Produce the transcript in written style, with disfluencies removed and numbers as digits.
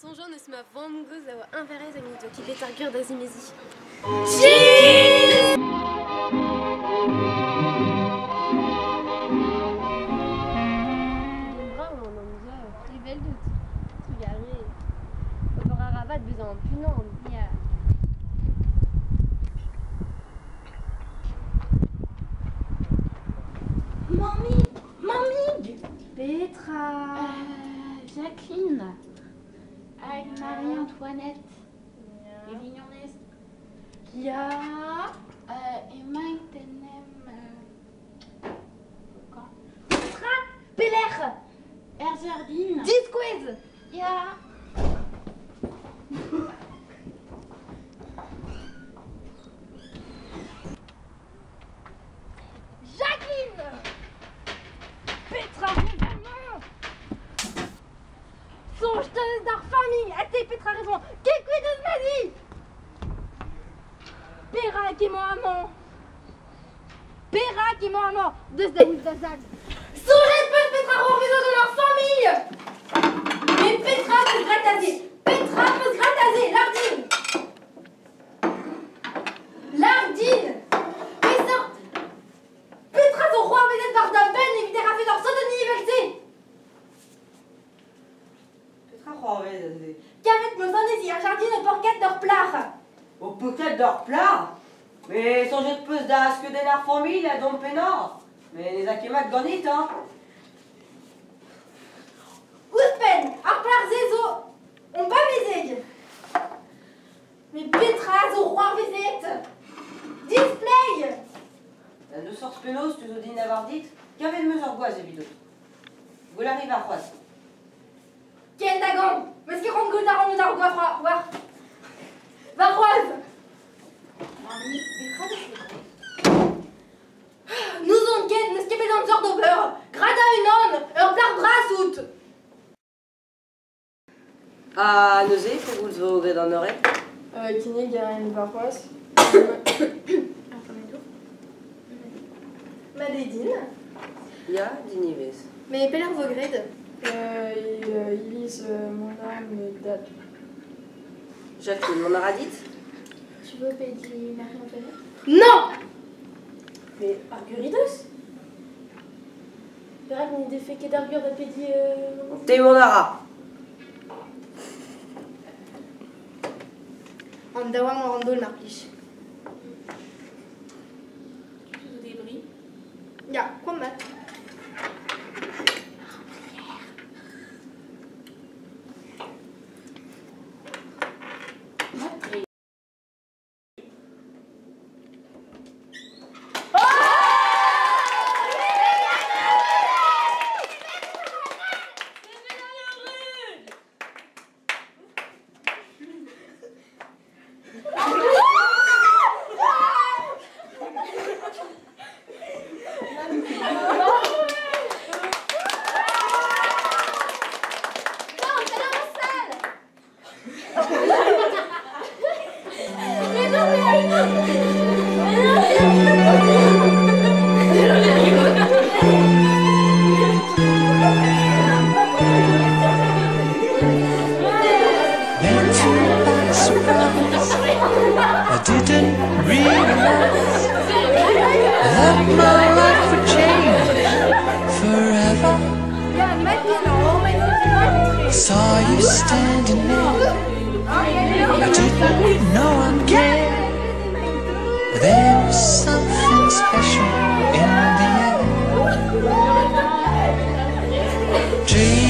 Sonjorn ma vangos a inverez a minto ki vet ar gur da zimezi. Cheese! Bravo, on en a très belle doute. Regardez. On aura rabat besoin punant. Mamie! Petra, Jacqueline, avec Marie-Antoinette, et Vignonès, Ja, et Maïtenem, Petra, Peler, Erzardine, Disquiz, ja, Jacqueline, Petra, songeteuse d'ar famille, a te Petra raison, qu'est-ce m'a dit? Pera qui est mon amant, Pera qui est mon amant, de Zag. Songez pas Petra revenir de leur famille. Mais Petra peut se grataser, Petra peut se grataser, Lardine. Lardine, mais sorte. Petra son roi vedette par d'un peine éviter à faire leur saut de université. Petra croirait. Qu'avec me sonner si un jardin pour quatre d'or plare. Au peut-être d'or plat. Mais songez de plus d'as que de la famille, la dom pénard. Mais les akémat ganit, hein. Ouspen, arplar zezo, on pas mes mais Petra son roi vedette. Display. La deux sortes pénoses, tu nous dis n'avoir dit, qu'avait de mesure boise, évidemment. Vous l'arrivez à croise. Ken dagon, mais ce qui rend good à rendre d'or voir. Va croise. Mamie, Petra de Février. Nous on ken, mais ce qui est dans le genre d'over. Grada une homme, un plar brassout. Ah, nausée, c'est vous le voulez dans l'oreille. Kinig a une varroise. Malédine. Il y a d'inives. Mais Peler Vogred. Il lise mon âme date. Jacqueline, mon aradite. Tu veux pédir Marie-Antoinette? Non. Mais Arguridos. Verra qu'on est défait d'argur d'appétit. T'es mon ara. En dawa mon rando le marpliche. Tu veux des bris? Ya, quoi mat? I didn't realize that my life would change forever. I saw you standing there. I didn't know I'm gay. There was something special in the air. Dream